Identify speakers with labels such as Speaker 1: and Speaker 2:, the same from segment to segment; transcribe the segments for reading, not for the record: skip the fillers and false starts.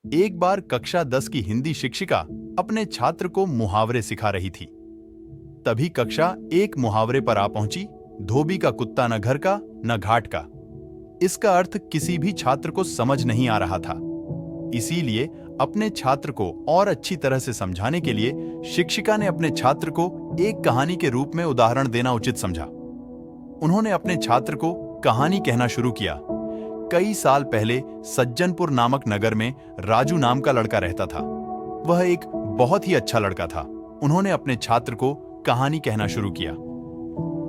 Speaker 1: एक बार कक्षा 10 की हिंदी शिक्षिका अपने छात्र को मुहावरे सिखा रही थी। तभी कक्षा एक मुहावरे पर आ पहुंची। धोबी का कुत्ता न घर का न घाट का। इसका अर्थ किसी भी छात्र को समझ नहीं आ रहा था। इसीलिए अपने छात्र को और अच्छी तरह से समझाने के लिए शिक्षिका ने अपने छात्र को एक कहानी के रूप में उदाहरण देना उचित समझा। उन्होंने अपने छात्र को कहानी कहना शुरू किया। कई साल पहले सज्जनपुर नामक नगर में राजू नाम का लड़का रहता था। वह एक बहुत ही अच्छा लड़का था। उन्होंने अपने छात्र को कहानी कहना शुरू किया।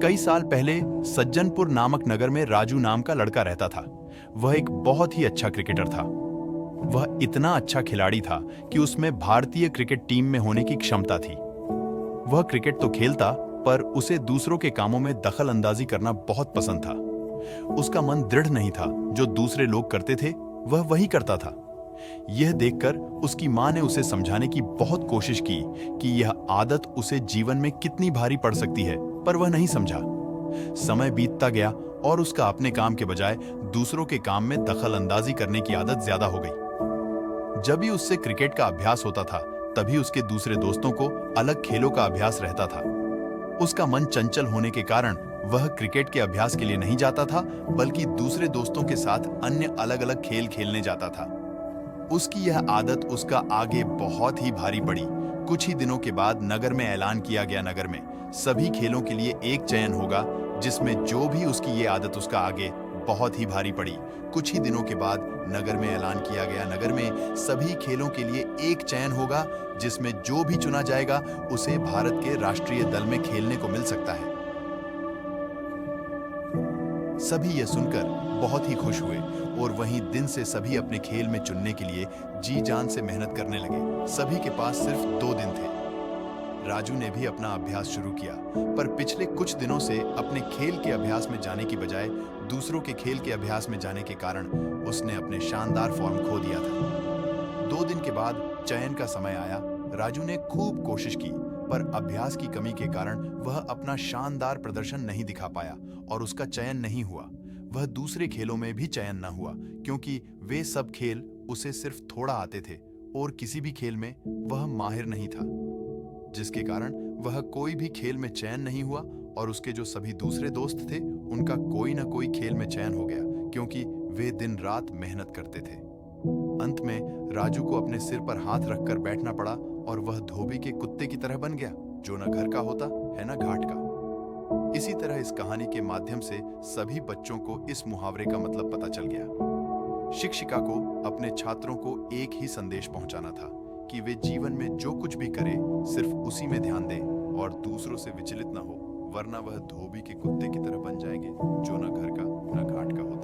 Speaker 1: कई साल पहले सज्जनपुर नामक नगर में राजू नाम का लड़का रहता था। वह एक बहुत ही अच्छा क्रिकेटर था। वह इतना अच्छा खिलाड़ी था कि उसमें भारतीय क्रिकेट टीम में होने की क्षमता थी। वह क्रिकेट तो खेलता, पर उसे दूसरों के कामों में दखल अंदाजी करना बहुत पसंद था। उसका मन दृढ़ नहीं था। जो दूसरे लोग करते थे वह वही करता था। यह देखकर उसकी मां ने उसे समझाने की बहुत कोशिश की कि यह आदत उसे जीवन में कितनी भारी पड़ सकती है, पर वह नहीं समझा। समय बीतता गया और उसका अपने काम के बजाय दूसरों के काम में दखल अंदाजी करने की आदत ज्यादा हो गई। जब भी उससे क्रिकेट का अभ्यास होता था, तभी उसके दूसरे दोस्तों को अलग खेलों का अभ्यास रहता था। उसका मन चंचल होने के कारण वह क्रिकेट के अभ्यास के लिए नहीं जाता था, बल्कि दूसरे दोस्तों के साथ अन्य अलग-अलग खेल खेलने जाता था। उसकी यह आदत उसका आगे बहुत ही भारी पड़ी। कुछ ही दिनों के बाद नगर में ऐलान किया गया, नगर में सभी खेलों के लिए एक चयन होगा, जिसमें जो भी उसकी ये आदत उसका आगे बहुत ही भारी पड़ी। कुछ ही दिनों के बाद नगर में ऐलान किया गया, नगर में सभी खेलों के लिए एक चयन होगा, जिसमें जो भी चुना जाएगा उसे भारत के राष्ट्रीय दल में खेलने को मिल सकता है। सभी यह सुनकर बहुत ही खुश हुए और वहीं दिन से सभी अपने खेल में चुनने के लिए जी जान से मेहनत करने लगे। सभी के पास सिर्फ 2 दिन थे। राजू ने भी अपना अभ्यास शुरू किया, पर पिछले कुछ दिनों से अपने खेल के अभ्यास में जाने की बजाय दूसरों के खेल के अभ्यास में जाने के कारण उसने अपने शानदार फॉर्म खो दिया था। 2 दिन के बाद चयन का समय आया। राजू ने खूब कोशिश की, पर अभ्यास की कमी के कारण वह अपना शानदार प्रदर्शन नहीं दिखा पाया और उसका चयन नहीं हुआ। वह दूसरे खेलों में भी चयन न हुआ, क्योंकि वे सब खेल उसे सिर्फ थोड़ा आते थे और किसी भी खेल में वह माहिर नहीं था, जिसके कारण वह कोई भी खेल में चयन नहीं हुआ और उसके जो सभी दूसरे दोस्त थे उनका कोई ना कोई खेल में चयन हो गया, क्योंकि वे दिन रात मेहनत करते थे। अंत में राजू को अपने सिर पर हाथ रखकर बैठना पड़ा और वह धोबी के कुत्ते की तरह बन गया, जो न घर का होता है न घाट का। इसी तरह इस कहानी के माध्यम से सभी बच्चों को इस मुहावरे का मतलब पता चल गया। शिक्षिका को अपने छात्रों को एक ही संदेश पहुंचाना था कि वे जीवन में जो कुछ भी करें सिर्फ उसी में ध्यान दें और दूसरों से विचलित न हो, वरना वह धोबी के कुत्ते की तरह बन जाएंगे, जो न घर का न घाट का होता।